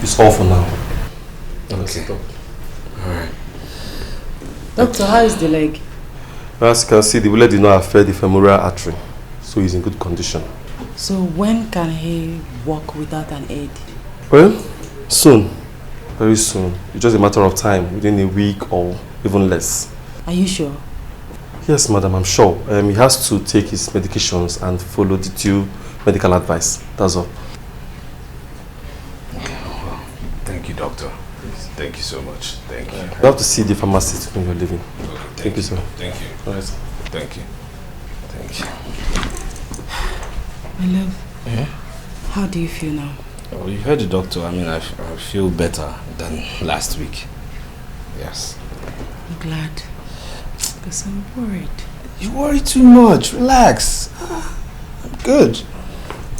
It's all for now. Okay. Alright. Doctor, how is the leg? As you can see, the bullet did not affect the femoral artery, so he's in good condition. So when can he walk without an aid? Well, soon. Very soon. It's just a matter of time, within a week or even less. Are you sure? Yes, madam, I'm sure. He has to take his medications and follow the due medical advice. That's all. Well, thank you, doctor. Thank you so much. Thank you. You have to see the pharmacist when you're leaving. Okay, thank you, sir. Thank you. All right. Thank you. Thank you. My love. Yeah? How do you feel now? Oh, you heard the doctor. I mean, I feel better than last week. Yes. I'm glad. Because I'm worried. You worry too much. Relax. I'm good.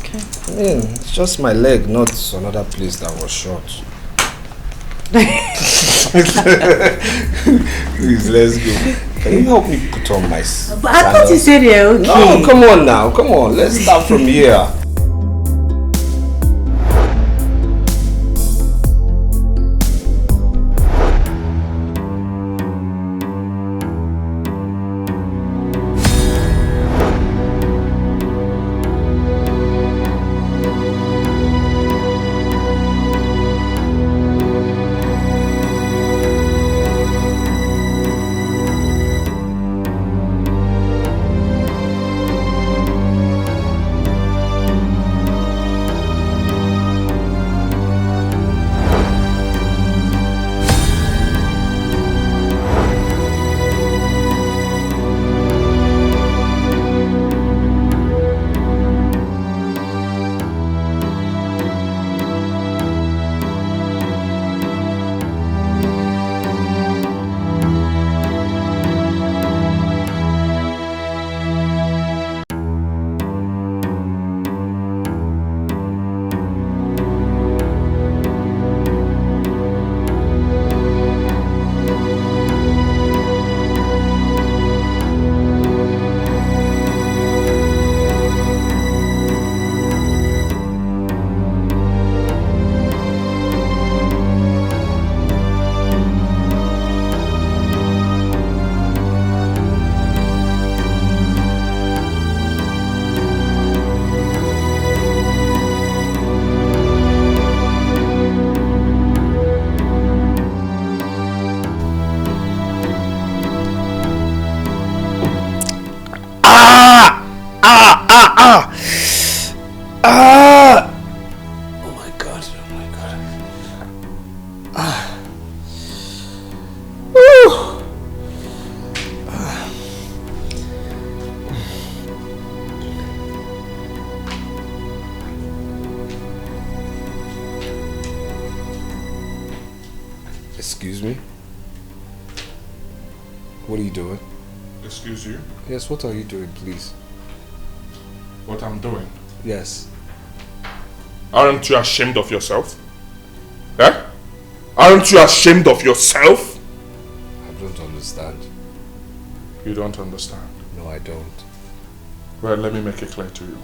Okay. I mean, it's just my leg, not another place that was shot. Please, let's go. Can you help me put on my sandals? But I thought you said you're okay. No, come on now. Come on. Let's start from here. Excuse me? What are you doing? Excuse you? Yes, what are you doing, please? What I'm doing? Yes. Aren't you ashamed of yourself? Eh? Aren't you ashamed of yourself? I don't understand. You don't understand? No, I don't. Well, let me make it clear to you.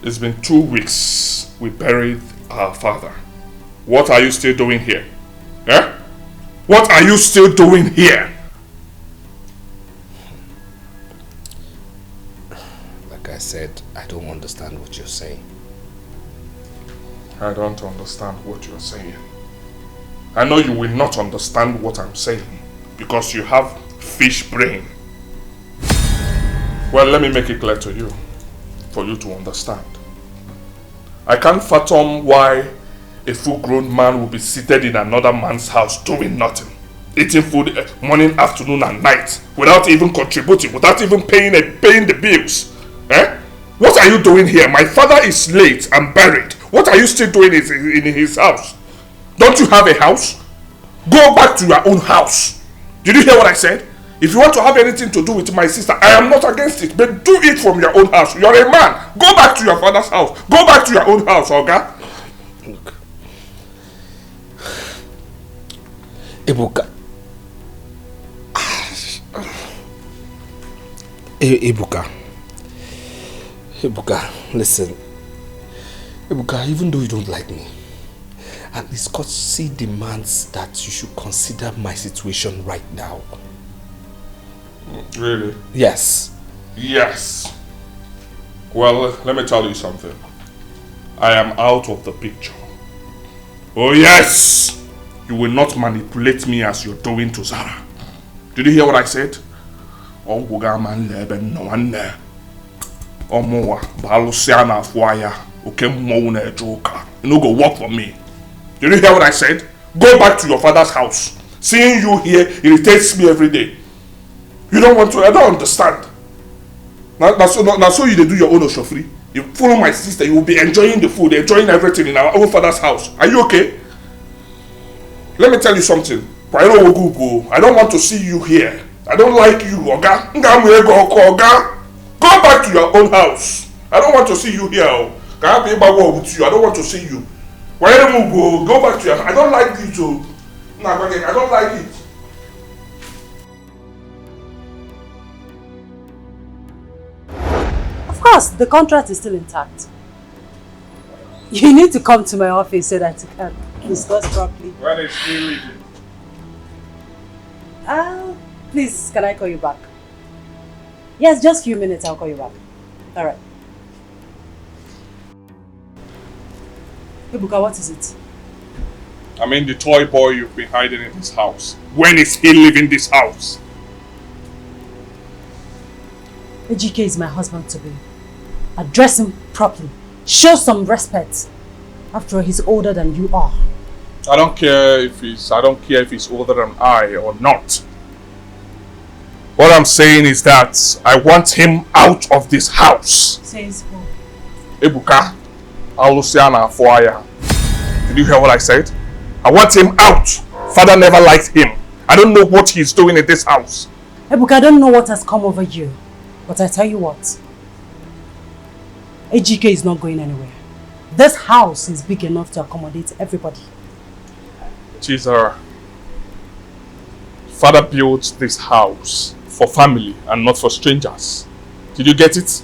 It's been 2 weeks we buried our father. What are you still doing here? Eh? What are you still doing here? Like I said, I don't understand what you're saying. I don't understand what you're saying. I know you will not understand what I'm saying because you have fish brain. Well, let me make it clear to you for you to understand. I can't fathom why a full-grown man will be seated in another man's house doing nothing, eating food morning, afternoon and night without even contributing, without even paying the bills. Eh? What are you doing here? My father is late and buried. What are you still doing in his house? Don't you have a house? Go back to your own house. Did you hear what I said? If you want to have anything to do with my sister, I am not against it, but do it from your own house. You're a man. Go back to your father's house. Go back to your own house, Oga. Look. Ebuka. Ebuka. Ebuka, listen. Ebuka, even though you don't like me, at least courtesy demands that you should consider my situation right now. Really? Yes. Yes. Well, let me tell you something. I am out of the picture. Oh yes! You will not manipulate me as you're doing to Zara. Did you hear what I said? Oh, Gugaman Leben no one there. Oh, Moa, Balusiana Fuaya, okay, Mona Joker. You know, go work for me. Did you hear what I said? Go back to your father's house. Seeing you here irritates me every day. You don't want to, I don't understand. Now so you do your own oshofri. You follow my sister, you will be enjoying the food, enjoying everything in our own father's house. Are you okay? Let me tell you something. I don't want to see you here. I don't like you, Oga. Go back to your own house. I don't want to see you here. I don't want to see you. Wherever you go back to your house. I don't like you to. I don't like it. Of course, the contract is still intact. You need to come to my office so that you can discuss properly. When is she leaving? Please, can I call you back? Yes, just a few minutes, I'll call you back. Alright. Ebuka, what is it? I mean the toy boy you've been hiding in this house. When is he leaving this house? Ejike is my husband to be. Address him properly. Show some respect. After all, he's older than you are. I don't care if he's older than I or not. What I'm saying is that I want him out of this house. Says who? Ebuka, Alusiana Fuaya. Did you hear what I said? I want him out. Father never liked him. I don't know what he's doing in this house. Ebuka, I don't know what has come over you. But I tell you what. Ejike is not going anywhere. This house is big enough to accommodate everybody. Chizzy, Father built this house for family and not for strangers. Did you get it?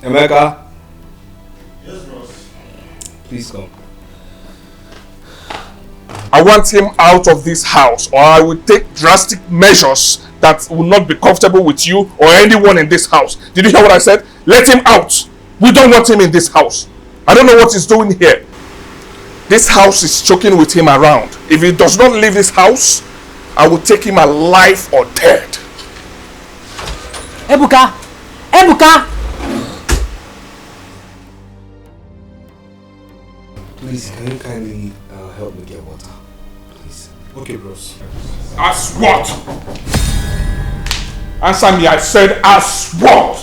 Emeka? Yes, Ross. Please come. I want him out of this house, or I will take drastic measures that will not be comfortable with you or anyone in this house. Did you hear what I said? Let him out. We don't want him in this house. I don't know what he's doing here. This house is choking with him around. If he does not leave this house, I will take him alive or dead. Ebuka! Ebuka! Please, can you kindly help me get water? Please. Okay, bros. As what? Answer me, I said as what?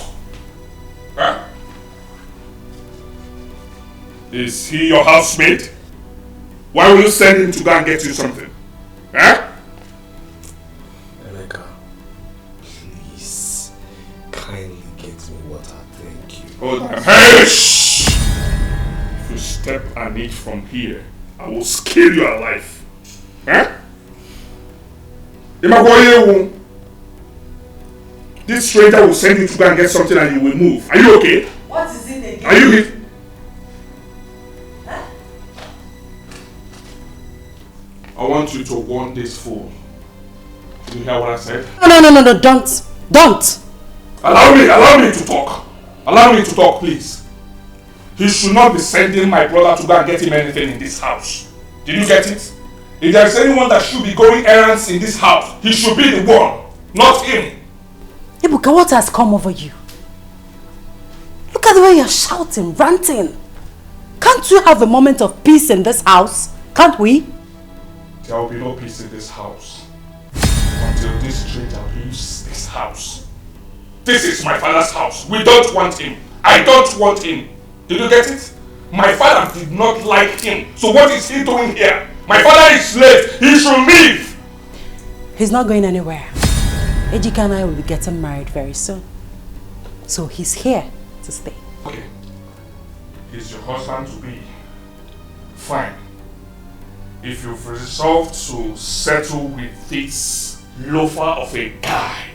Huh? Is he your housemate? Why will you send him to go and get you something? Huh? Emeka, please, kindly get me water, thank you. Hold on. Hey! Shh! If you step an inch from here, I will scare you alive. Huh? This stranger will send you to go and get something and you will move. Are you okay? What is it again? Are you here? I want you to warn this fool. Did you hear what I said? No, don't! Allow me to talk. Allow me to talk, please. He should not be sending my brother to go and get him anything in this house. Did you get it? If there is anyone that should be going errands in this house, he should be the one, not him. Ebuka, what has come over you? Look at the way you're shouting, ranting. Can't we have a moment of peace in this house? Can't we? There will be no peace in this house until this stranger leaves this house. This is my father's house. We don't want him. I don't want him. Did you get it? My father did not like him. So what is he doing here? My father is late. He should leave. He's not going anywhere. Ejike and I will be getting married very soon. So he's here to stay. Okay. He's your husband to be. Fine. If you've resolved to settle with this loafer of a guy,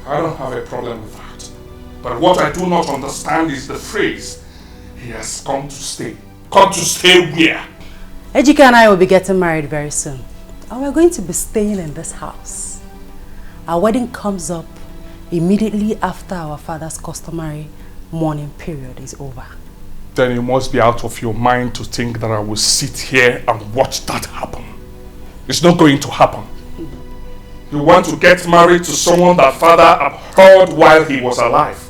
I don't have a problem with that. But what I do not understand is the phrase, he has come to stay. Come to stay where? Ejike and I will be getting married very soon. And we're going to be staying in this house. Our wedding comes up immediately after our father's customary mourning period is over. Then you must be out of your mind to think that I will sit here and watch that happen. It's not going to happen. You want to get married to someone that father abhorred while he was alive.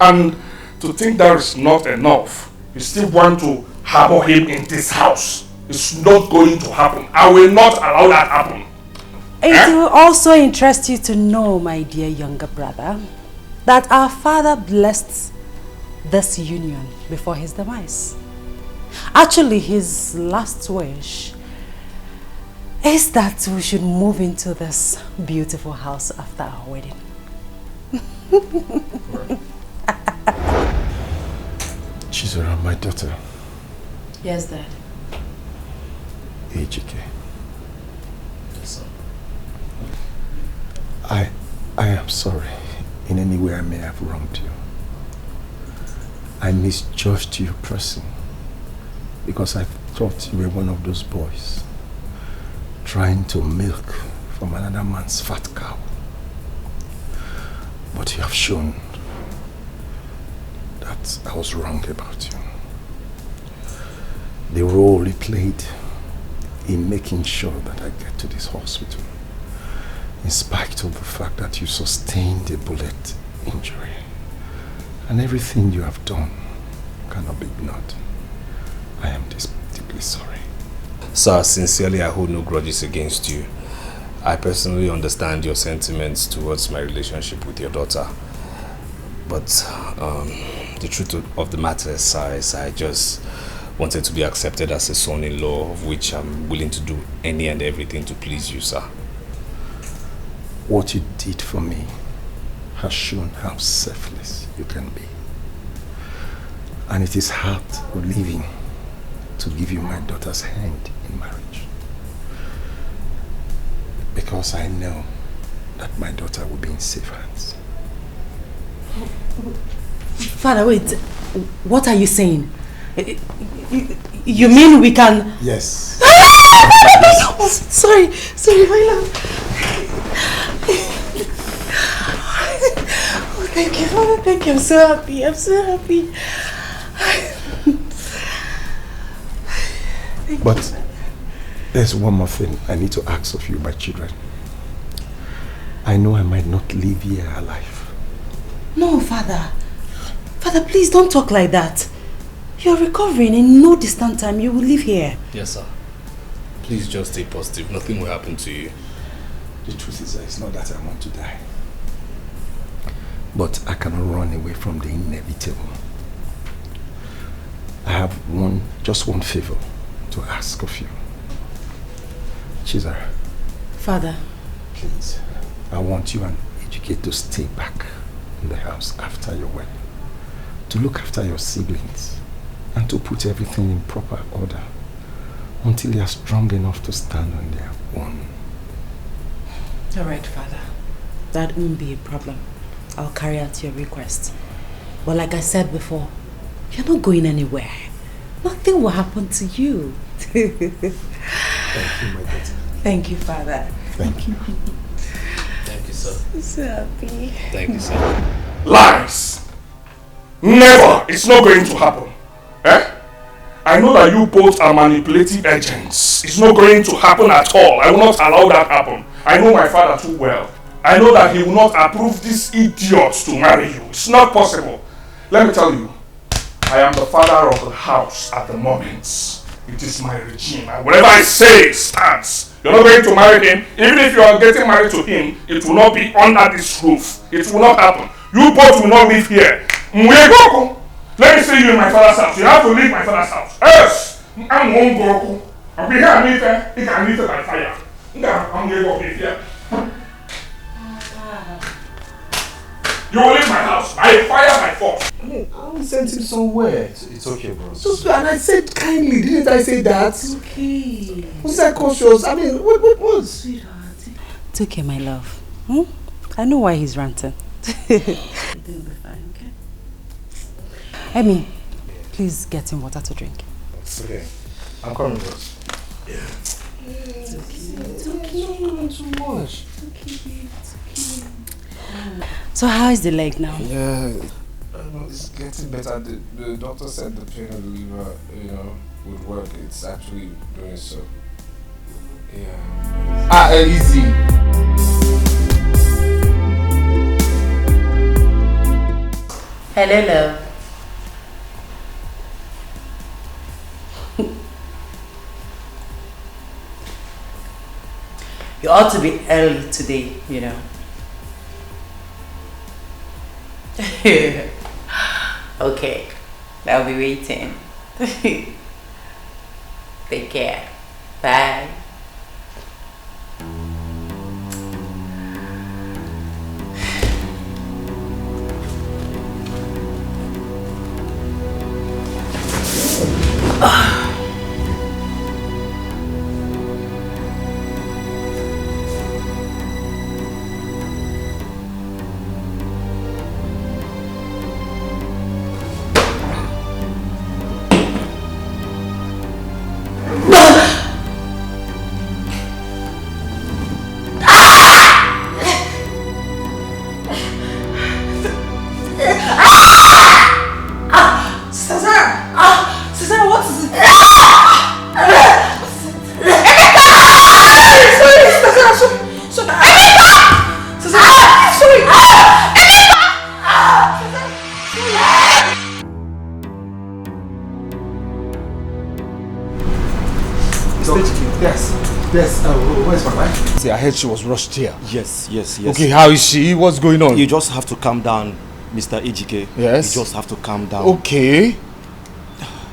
And to think that is not enough, you still want to harbor him in this house. It's not going to happen. I will not allow that happen. It will also interest you to know, my dear younger brother, that our father blessed this union before his demise. Actually, his last wish is that we should move into this beautiful house after our wedding. Chizzy, my daughter. Yes, Dad. Ejike. Yes, sir. I am sorry in any way I may have wronged you. I misjudged your person because I thought you were one of those boys trying to milk from another man's fat cow. But you have shown that I was wrong about you. The role you played in making sure that I get to this hospital, in spite of the fact that you sustained a bullet injury. And everything you have done cannot be ignored. I am deeply sorry. Sir, sincerely, I hold no grudges against you. I personally understand your sentiments towards my relationship with your daughter. But the truth of the matter is, sir, I just wanted to be accepted as a son-in-law, of which I'm willing to do any and everything to please you, sir. What you did for me has shown how selfless you can be. And it is hard living to give you my daughter's hand in marriage. Because I know that my daughter will be in safe hands. Father, wait. What are you saying? You mean we can... Yes. Oh, sorry, my love. Oh, thank you, Father. Thank you. I'm so happy. But there's one more thing I need to ask of you, my children. I know I might not leave here alive. No, Father. Father, please don't talk like that. You're recovering. In no distant time, you will leave here. Yes, sir. Please just stay positive. Nothing will happen to you. The truth is that it's not that I want to die. But I cannot run away from the inevitable. I have just one favor to ask of you. Chizzy. Father. Please, I want you and Ejike to stay back in the house after your wedding. To look after your siblings and to put everything in proper order until they are strong enough to stand on their own. All right, Father. That won't be a problem. I'll carry out your request. But like I said before, you're not going anywhere. Nothing will happen to you. Thank you, my daughter. Thank you, Father. Thank you. Thank you, sir. I'm so happy. Thank you, sir. Lies! Never! It's not going to happen. I know that you both are manipulative agents. It's not going to happen at all. I will not allow that happen. I know my father too well. I know that he will not approve these idiots to marry you. It's not possible. Let me tell you, I am the father of the house at the moment. It is my regime. And whatever I say stands. You're not going to marry him. Even if you are getting married to him, it will not be under this roof. It will not happen. You both will not live here. Let me see you in my father's house. You have to leave my father's house. Else, I'm one Goku. I'll be here and meet her. He can meet her by fire. I'm going to be here. You will leave my house by fire, by force. I mean, I sent him somewhere. It's okay, bro. So, and I said kindly, didn't I say that? It's okay. Was that cautious? I mean, what? Sweetheart. It's okay, my love. Hmm? I know why he's ranting. Everything will be fine, okay? Amy, please get him water to drink. It's okay. I'm coming, boss. Yeah. It's okay. Not too much. It's okay. So how is the leg now? Yeah, it's getting better. The doctor said the pain of the liver, would work. It's actually doing so. Yeah. Easy. Hello, love. You ought to be early today, Okay, I'll be waiting. Take care. Bye. Where's my wife? See, I heard she was rushed here. Yes. Okay, how is she? What's going on? You just have to calm down, Mr. Ejike. Yes? You just have to calm down. Okay.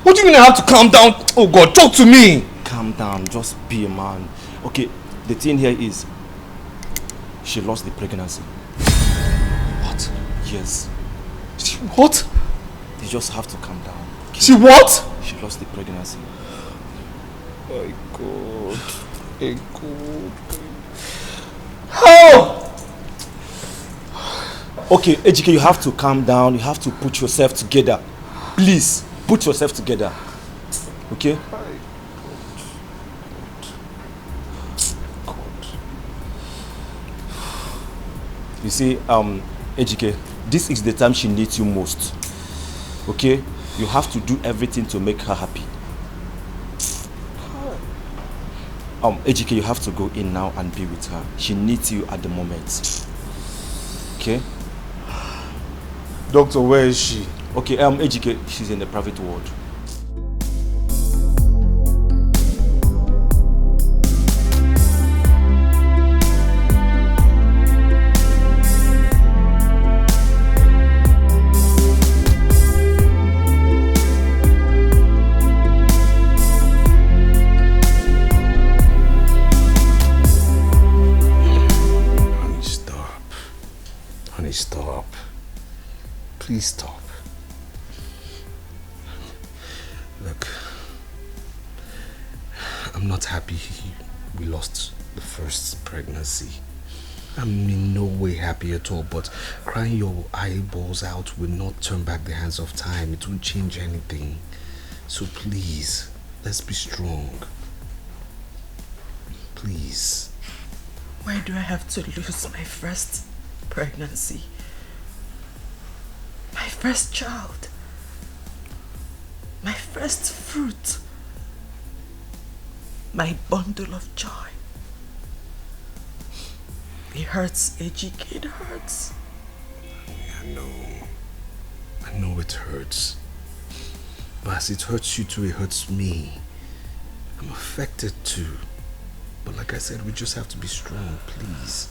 What do you mean I have to calm down? Oh God, talk to me! Calm down, just be a man. Okay, the thing here is, she lost the pregnancy. What? Yes. What? You just have to calm down. Okay? She what? She lost the pregnancy. My God. My God. How? Okay, Ejike, you have to calm down. You have to put yourself together. Please, put yourself together. Okay? You see, Ejike, this is the time she needs you most. Okay? You have to do everything to make her happy. Ejike, you have to go in now and be with her. She needs you at the moment. Okay? Doctor, where is she? Okay, Ejike, she's in the private ward. Stop. Please stop. Look, I'm not happy we lost the first pregnancy. I'm in no way happy at all, but crying your eyeballs out will not turn back the hands of time. It won't change anything. So please, let's be strong. Please. Why do I have to lose my first pregnancy? My first child. My first fruit. My bundle of joy. It hurts, Ejike, it hurts. I know it hurts. But as it hurts you too, it hurts me. I'm affected too. But like I said, we just have to be strong, please.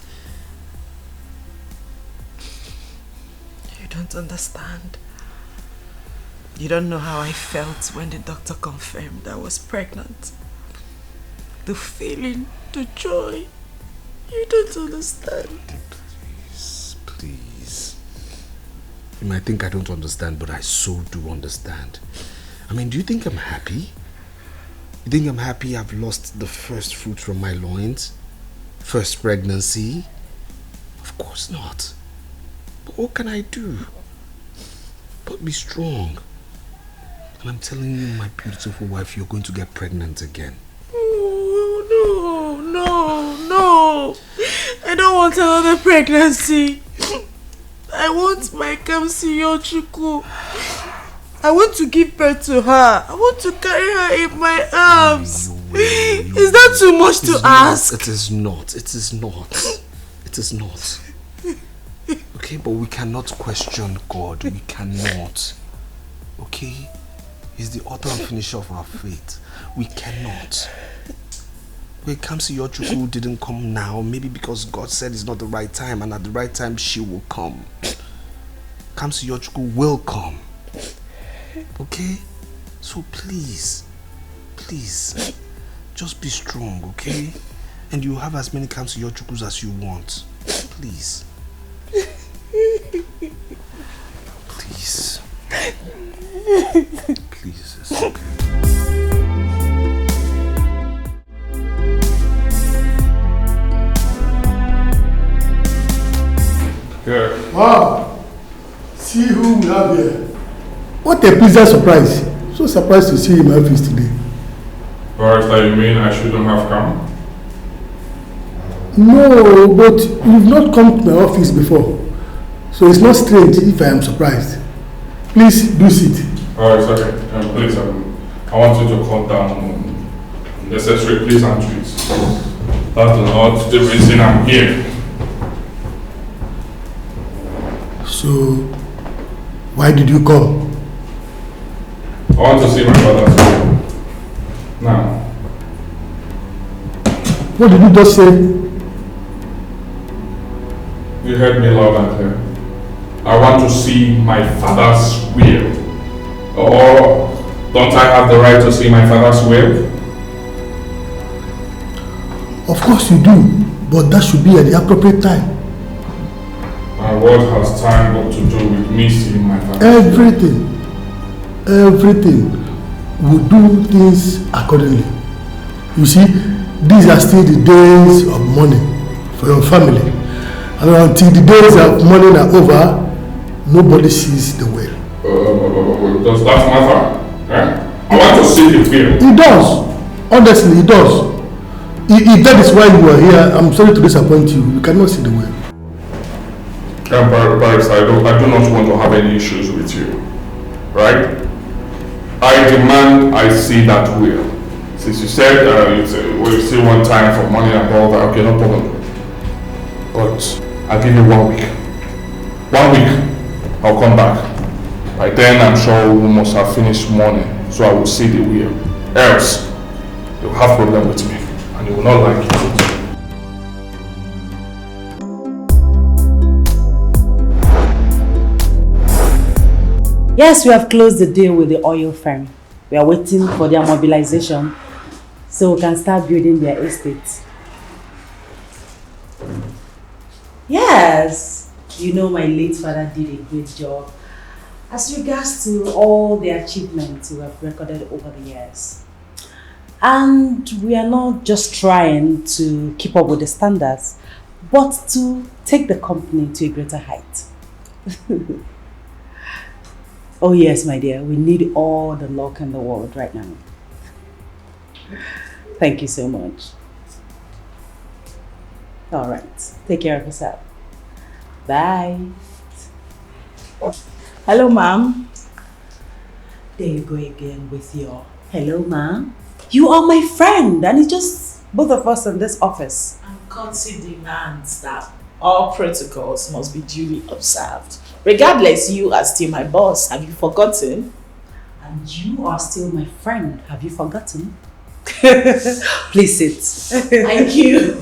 You don't understand. You don't know how I felt when the doctor confirmed I was pregnant. The feeling, the joy. You don't understand. Please. You might think I don't understand, but I so do understand. I mean, do you think I'm happy? You think I'm happy I've lost the first fruit from my loins? First pregnancy? Of course not. But what can I do? But be strong. And I'm telling you, my beautiful wife, you're going to get pregnant again. Oh, no. I don't want another pregnancy. I want my Kamsiyochuku. I want to give birth to her. I want to carry her in my arms. Is that too much to ask? It is not. It is not. It is not. Okay, but we cannot question God. We cannot. Okay? He's the author and finisher of our faith. We cannot. When it comes to your Chukwu didn't come now, maybe because God said it's not the right time, and at the right time she will come. Comes to your Chukwu will come. Okay? So please, just be strong, okay? And you have as many Kamsi Yochukus as you want. Please. Please. Please, it's okay. Yeah. Wow! See who we have here. What a pleasant surprise. So surprised to see you in my office today. Barrister, you mean I shouldn't have come? No, but you've not come to my office before. So it's not strange if I am surprised. Please do sit. Alright, okay. Please, I want you to cut down necessary pleasantries. That's not the reason I'm here. So, why did you come? I want to see my father. Now. What did you just say? You heard me loud and clear. I want to see my father's will. Or don't I have the right to see my father's will? Of course you do, but that should be at the appropriate time. My word has time got to do with me seeing my father. Everything will do things accordingly. You see, these are still the days of mourning for your family. And until the days of mourning are over, nobody sees the will. Does that matter? Eh? I want to see the will. It does. Honestly, it does. If that is why you are here, I'm sorry to disappoint you. You cannot see the will. Barrister, I do not want to have any issues with you. Right? I demand I see that will. Since you said we'll see one time for money and all that, okay, no problem. But I'll give you 1 week. 1 week, I'll come back. By then, I'm sure we must have finished mourning, so I will see the will. Else, you'll have problem with me, and you will not like it. Yes, we have closed the deal with the oil firm. We are waiting for their mobilization so we can start building their estate. Yes, you know my late father did a great job as regards to all the achievements we have recorded over the years. And we are not just trying to keep up with the standards, but to take the company to a greater height. Oh yes, my dear, we need all the luck in the world right now. Thank you so much. All right, take care of yourself. Bye. Hello, ma'am. There you go again with your hello, ma'am. You are my friend, and it's just both of us in this office. And courtesy demands that all protocols must be duly observed. Regardless, you are still my boss. Have you forgotten? And you are still my friend. Have you forgotten? Please sit. Thank you.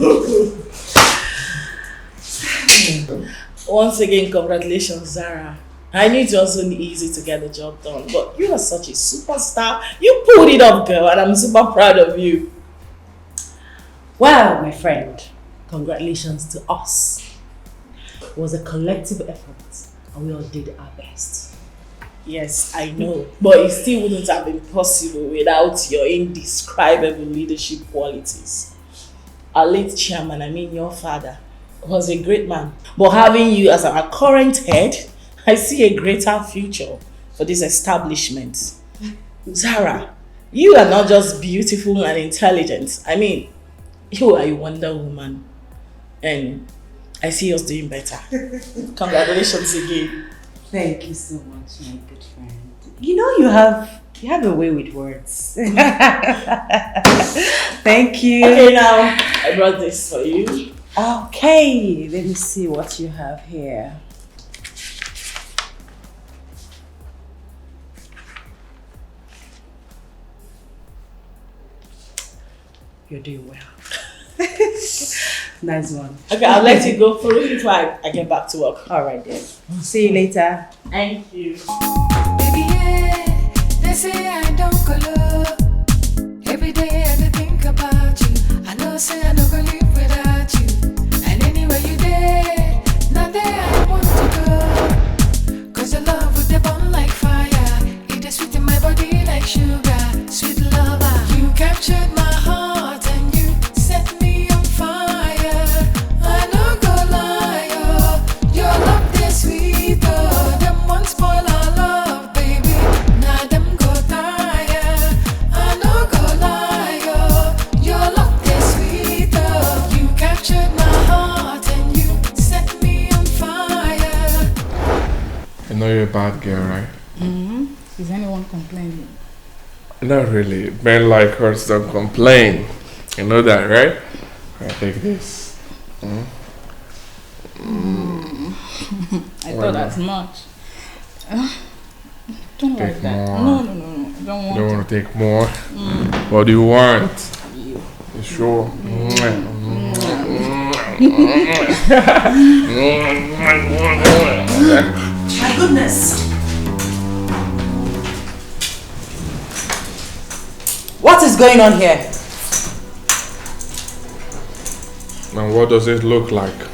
Once again, congratulations, Zara. I knew it wasn't easy to get the job done, but you are such a superstar. You pulled it up, girl, and I'm super proud of you. Well, my friend, congratulations to us. It was a collective effort, and we all did our best. Yes, I know, but it still wouldn't have been possible without your indescribable leadership qualities. Our late chairman, I mean your father, was a great man. But having you as our current head, I see a greater future for this establishment. Zara, you are not just beautiful and intelligent. I mean, you are a Wonder Woman. And I see us doing better. Congratulations again. Thank you so much, my good friend. You know you have a way with words. Thank you. Okay, now I brought this for you. Okay, let me see what you have here. You're doing well. Nice one. Okay, I'll let you go for it before I get back to work. All right, then. See you later. Thank you. Baby, yeah, they say I don't color. Every day I dey think about you. I know say I don't go live without you. And anywhere you there, not there I want to go. Cause your love would dey burn like fire. It is sweet in my body like sugar. Sweet lover, you captured my heart and you set me on fire. I no go lie, oh, your love dey sweet, oh. Them won't spoil our love, baby. Now them go tire. I no go lie, oh, your love dey sweet, oh. You captured my heart and you set me on fire. I know you're a bad girl, right? Is anyone complaining? Not really. Men like hers don't complain. You know that, right? I take this. I thought as much. Don't Take like that. more. No. I don't want You don't want to take more? What do you want? you. You sure? My goodness. What is going on here? And what does it look like?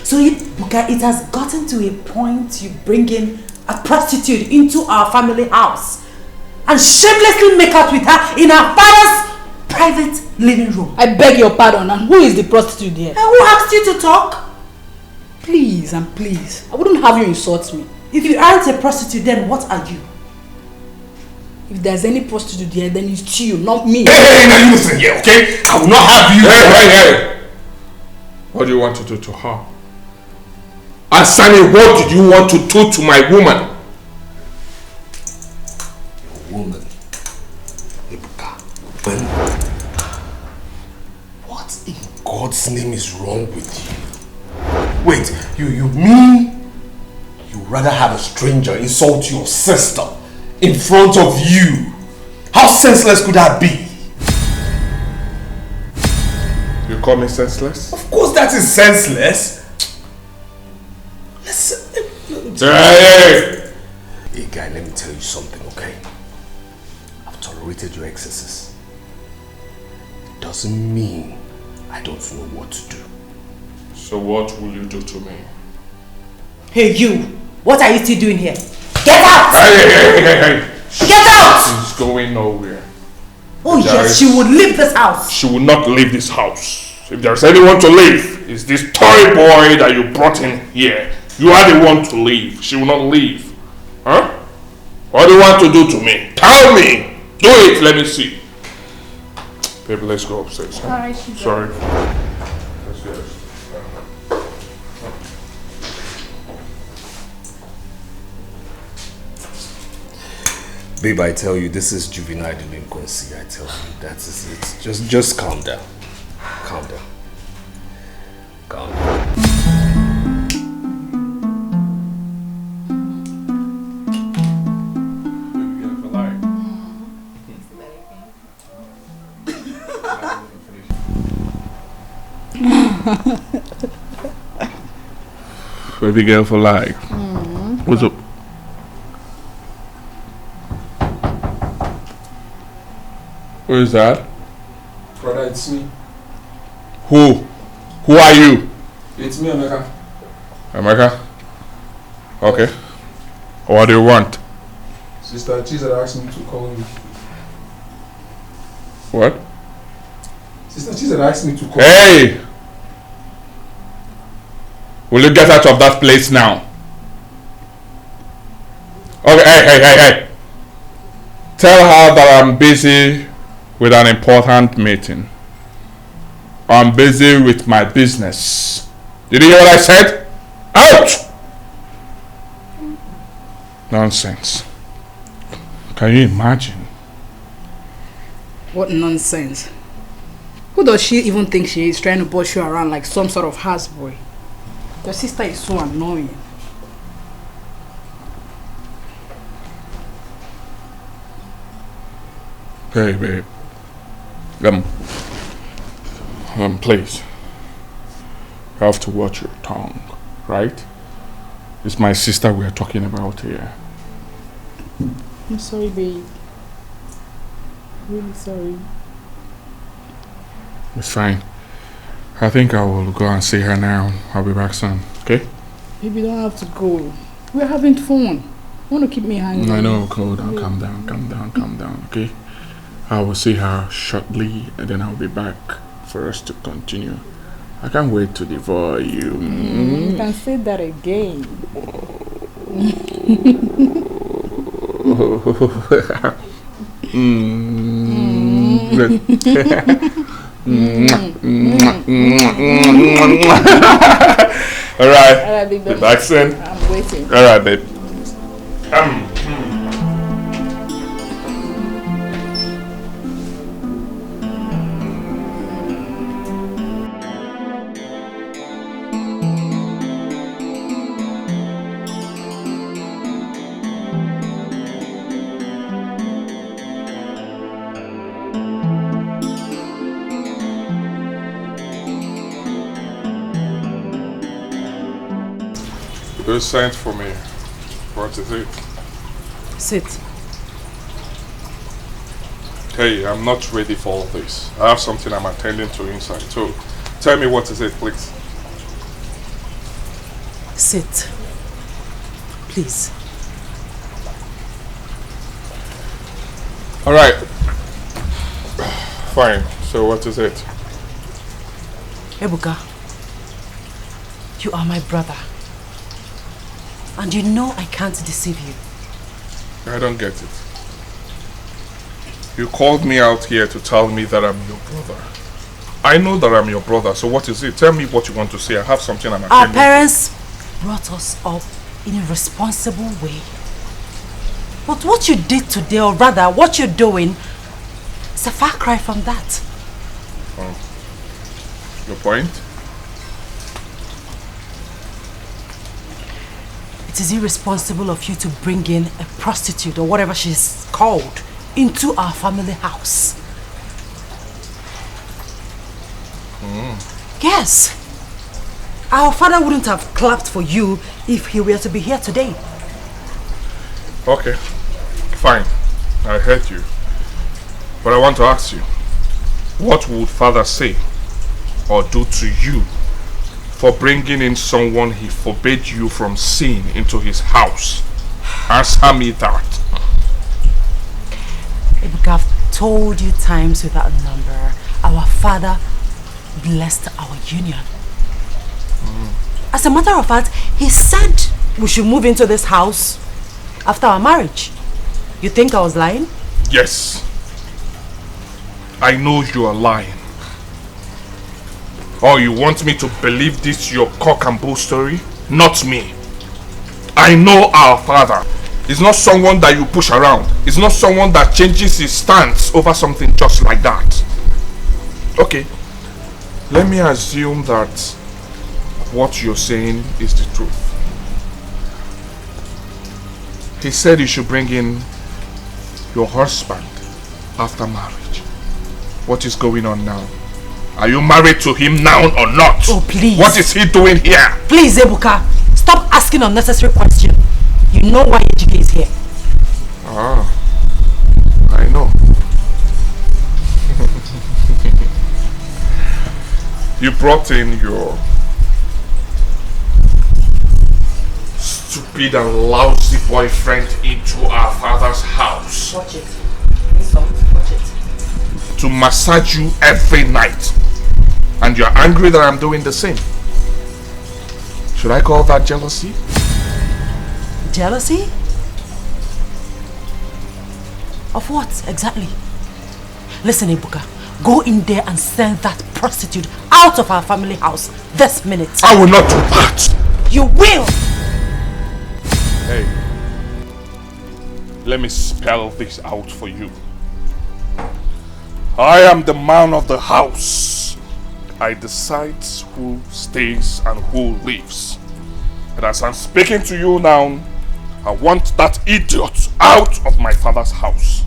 So it has gotten to a point you bring in a prostitute into our family house and shamelessly make out with her in our father's private living room. I beg your pardon, and who is the prostitute here? And who asked you to talk? Please and please, I wouldn't have you insult me. If you aren't a prostitute, then what are you? If there's any prostitute here, then it's you, not me. Hey, now you listen here, okay? I will not have you. Hey. What do you want to do to her? Asani, what did you want to do to my woman? Woman. Ebuka. What in God's name is wrong with you? Wait, you mean you rather have a stranger insult your sister in front of you? How senseless could that be? You call me senseless? Of course that is senseless. Listen. Hey! Hey guy, let me tell you something, okay? I've tolerated your excesses. It doesn't mean I don't know what to do. So what will you do to me? Hey you, what are you still doing here? Get out! Hey! Get out! She's going nowhere. Oh yes, she would leave this house. She will not leave this house. If there's anyone to leave, it's this toy boy that you brought in here. You are the one to leave. She will not leave. Huh? What do you want to do to me? Tell me! Do it, let me see. Baby, let's go upstairs. Huh? Alright, sorry. Let's go. Babe, I tell you, this is juvenile delinquency. I tell you, that is it. Just calm down. Calm down. Calm down. Baby girl for life. What's up? Who is that? Brother, it's me. Who? Who are you? It's me, Emeka. Emeka? Okay. What do you want? Sister Chizzy asked me to call you. What? Sister Chizzy asked me to call you. Hey! Will you get out of that place now? Okay, hey. Tell her that I'm busy with an important meeting. I'm busy with my business. Did you hear what I said? Out! Nonsense. Can you imagine? What nonsense. Who does she even think she is, trying to boss you around like some sort of houseboy? Your sister is so annoying. Hey, babe. Please. You have to watch your tongue, right? It's my sister we are talking about here. I'm sorry, babe. Really sorry. It's fine. I think I will go and see her now. I'll be back soon, okay? Baby, you don't have to go. We're having fun. You want to keep me hanging? I know, calm down, okay? I will see her shortly and then I'll be back for us to continue. I can't wait to devour you. You can say that again. Alright, babe. be back soon. I'm waiting. Alright, babe. You sent for me. What is it? Sit. Hey, I'm not ready for all this. I have something I'm attending to inside. So, tell me what is it, please. Sit. Please. Alright. Fine. So what is it? Ebuka, you are my brother. And you know I can't deceive you. I don't get it. You called me out here to tell me that I'm your brother. I know that I'm your brother, so what is it? Tell me what you want to say. I have something I'm attending Our parents brought us up in a responsible way. But what you did today, or rather what you're doing, is a far cry from that. Oh. Your point? It is irresponsible of you to bring in a prostitute or whatever she's called into our family house. Yes. Our father wouldn't have clapped for you if he were to be here today. Okay. Fine. I heard you. But I want to ask you, what would father say or do to you for bringing in someone he forbade you from seeing into his house? Answer me that. Ebuka, I've told you times without number, our father blessed our union. As a matter of fact, he said we should move into this house after our marriage. You think I was lying? Yes. I know you are lying. Oh, you want me to believe this your cock and bull story? Not me. I know our father. He's not someone that you push around. He's not someone that changes his stance over something just like that. Okay. Let me assume that what you're saying is the truth. He said you should bring in your husband after marriage. What is going on now? Are you married to him now or not? Oh, please. What is he doing here? Please, Ebuka, stop asking unnecessary questions. You know why Ejike is here. Ah, I know. You brought in your stupid and lousy boyfriend into our father's house. Watch it. Watch it. To massage you every night. And you're angry that I'm doing the same. Should I call that jealousy? Jealousy? Of what exactly? Listen, Ibuka, go in there and send that prostitute out of our family house this minute. I will not do that. You will! Hey, let me spell this out for you. I am the man of the house. I decide who stays and who leaves. And as I'm speaking to you now, I want that idiot out of my father's house.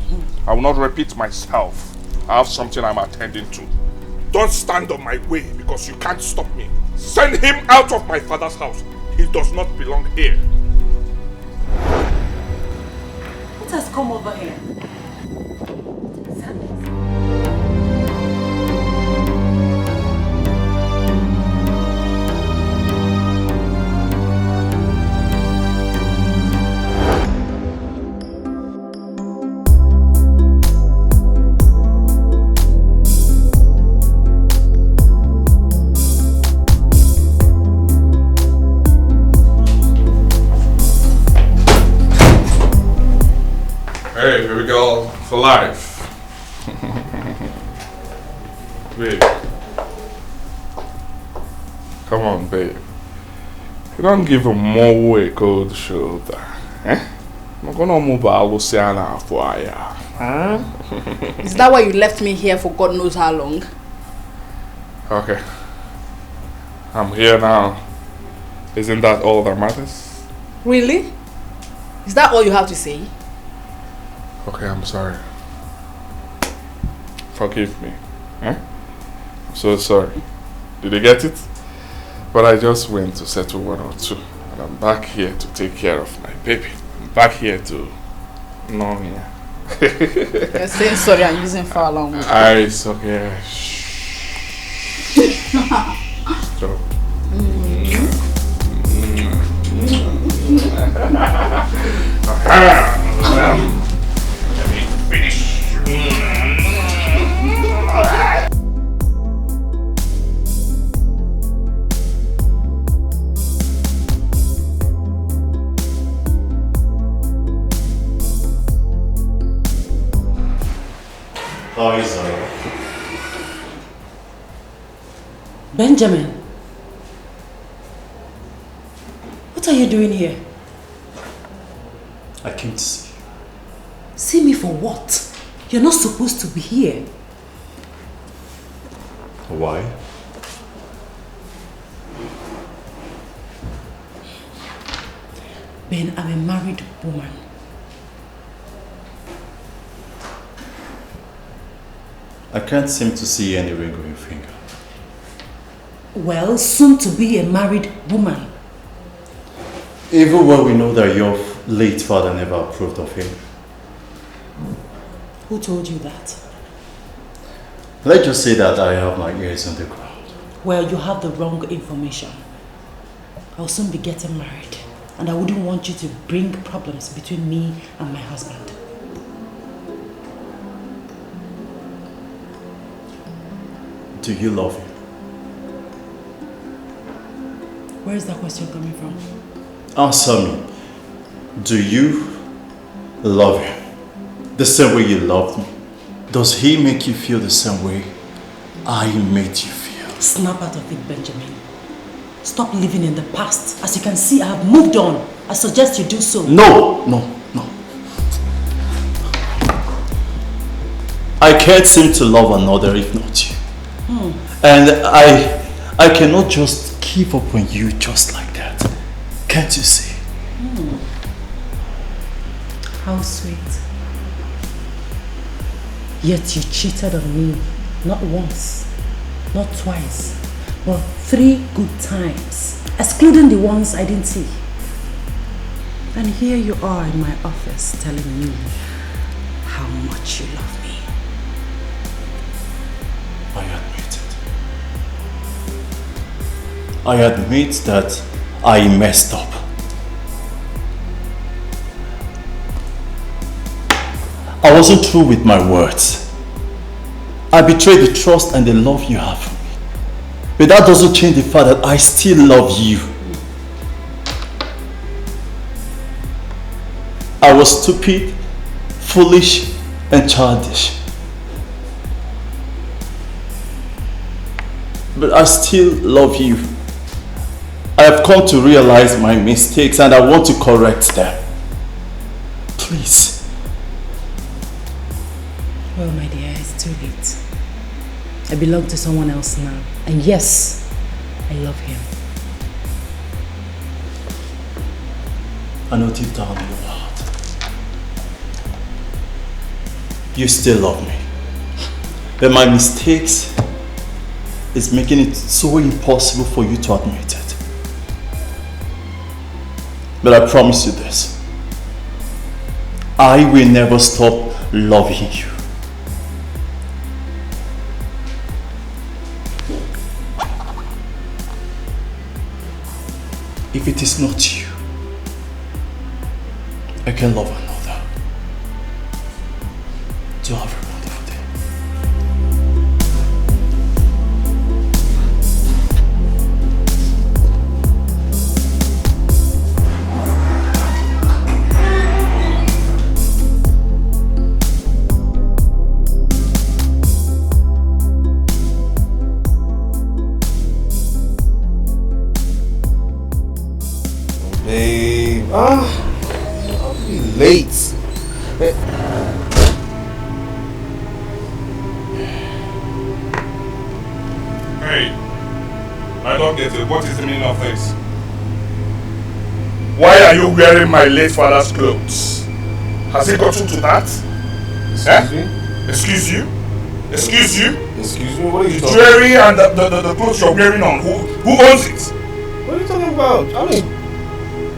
I will not repeat myself. I have something I'm attending to. Don't stand on my way because you can't stop me. Send him out of my father's house. He does not belong here. What has come over here? Hey, here we go for life. Babe. Come on, babe. You don't give a more a cold shoulder. Eh? I'm gonna move Luciana for you. Huh? Is that why you left me here for God knows how long? Okay. I'm here now. Isn't that all that matters? Really? Is that all you have to say? Okay, I'm sorry. Forgive me. Eh? I'm so sorry. Did you get it? But I just went to settle one or two. And I'm back here to take care of my baby. I'm back here to... No, yeah. You're saying sorry and using foul language. It's okay. So. Let me finish. How is it? Benjamin, what are you doing here? I came to see you. See me for what? You're not supposed to be here. Why? Ben, I'm a married woman. I can't seem to see any ring on your finger. Well, soon to be a married woman. Even when we know that your late father never approved of him. Who told you that? Let's just say that I have my ears on the ground. Well, you have the wrong information. I'll soon be getting married, and I wouldn't want you to bring problems between me and my husband. Do you love him? Where is that question coming from? Answer me. Do you love him the same way you loved me? Does he make you feel the same way I made you feel? Snap out of it, Benjamin. Stop living in the past. As you can see, I have moved on. I suggest you do so. No. I can't seem to love another if not you. And I cannot just give up on you just like that. Can't you see? How sweet. Yet you cheated on me. Not once, not twice, but 3 good times. Excluding the ones I didn't see. And here you are in my office telling me how much you love me. I admit it. I admit that I messed up. I wasn't true with my words. I betrayed the trust and the love you have for me. But that doesn't change the fact that I still love you. I was stupid, foolish, and childish. But I still love you. I have come to realize my mistakes and I want to correct them. Please. Well, my dear, it's too late. I belong to someone else now. And yes, I love him. I know deep down in your heart, you still love me. But my mistakes is making it so impossible for you to admit it. But I promise you this. I will never stop loving you. If it is not you, I can love another. Do have a wonderful day. Babe, I'll be late. Hey, I don't get it. What is the meaning of this? Why are you wearing my late father's clothes? Has it gotten to that? Excuse me? Excuse you? Excuse you? Excuse me? What are you talking Jewelry and the clothes you're wearing on, who owns it? What are you talking about? I mean,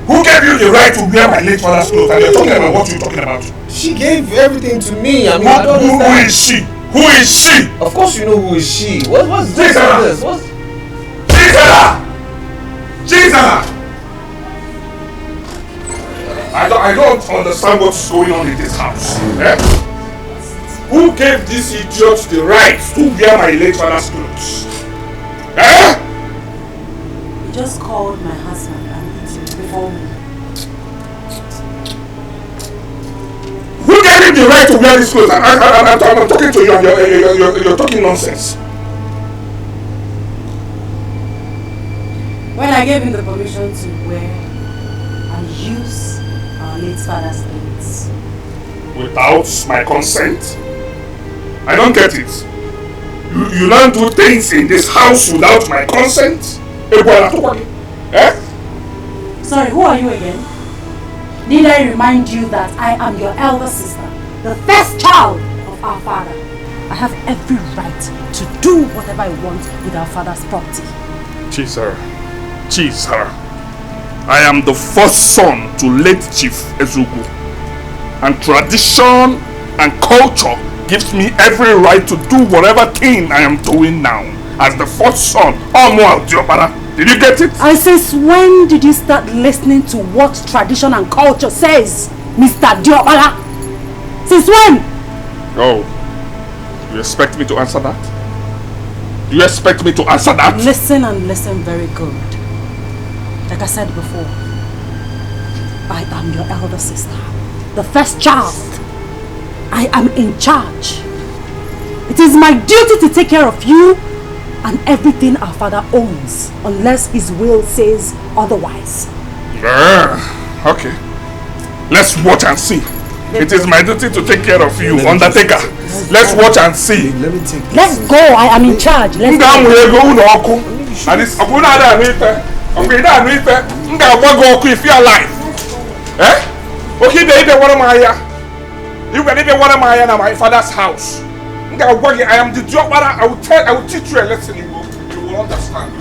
who gave you the right to wear my late father's clothes? And you're talking about what you're talking about? she gave everything to me. I mean, who is she? Who is she? Of course you know who is she. What's this? What's... Jesus! I don't understand what's going on in this house. Eh? Who gave this idiot the right to wear my late father's clothes? Eh? You just called my husband and before me. Who gave him the right to wear these clothes? I'm talking to you and you're talking nonsense. When I gave him the permission to wear and use our late father's clothes. Without my consent? I don't get it. You don't do things in this house without my consent? Eh? Sorry, who are you again? Need I remind you that I am your elder sister, the first child of our father? I have every right to do whatever I want with our father's property. Chizzy, I am the first son to late Chief Ezugu. And tradition and culture gives me every right to do whatever thing I am doing now. As the first son, did you get it? And since when did you start listening to what tradition and culture says, Mr. Diobala? Since when? Oh, you expect me to answer that? Do you expect me to answer that? Listen and listen very good. Like I said before, I am your elder sister, the first child. I am in charge. It is my duty to take care of you and everything our father owns, unless his will says otherwise. Okay. Let's watch and see. It is my duty to take care of you, Undertaker. Let's watch and see. Let's go. I am in charge. Let's go. If you're alive. Eh? Okay, they want my you can even want my father's house. I am the job. I will teach you a lesson. You will understand.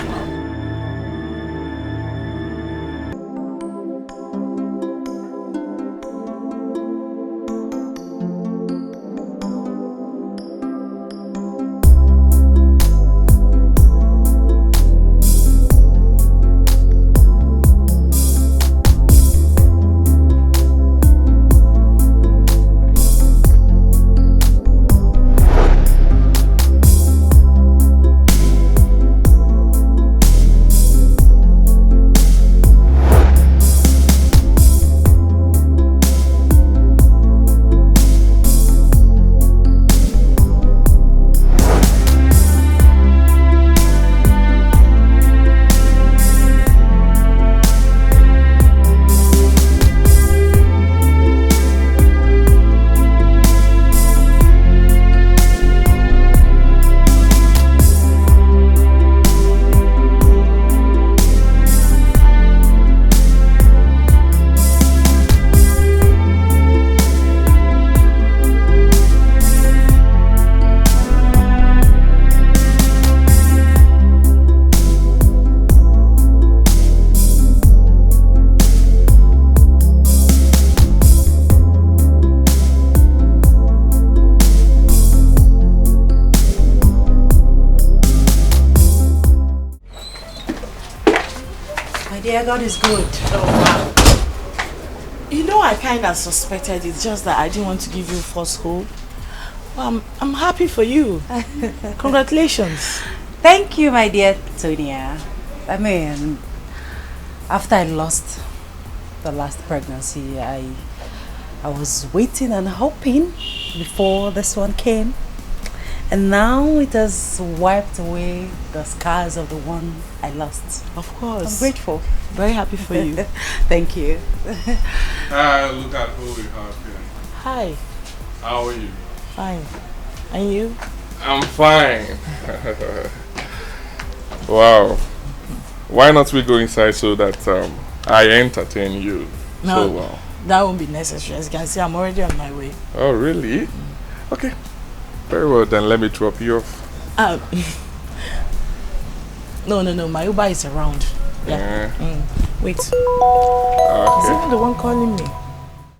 My dear, God is good. Oh, wow. You know, I kind of suspected it, just that I didn't want to give you false hope. Well, I'm happy for you. Congratulations. Thank you, my dear Tonia. I mean, after I lost the last pregnancy, I was waiting and hoping before this one came. And now it has wiped away the scars of the one I lost. Of course. I'm grateful. Very happy for you. Thank you. Look at who we have here. Hi. How are you? Fine. And you? I'm fine. Wow. Why not we go inside so that I entertain you No, so well? that won't be necessary. As you can see, I'm already on my way. Oh, really? Okay. Very well, then let me drop you off. No. My Uber is around. Yeah. Wait. Okay. Is even the one calling me?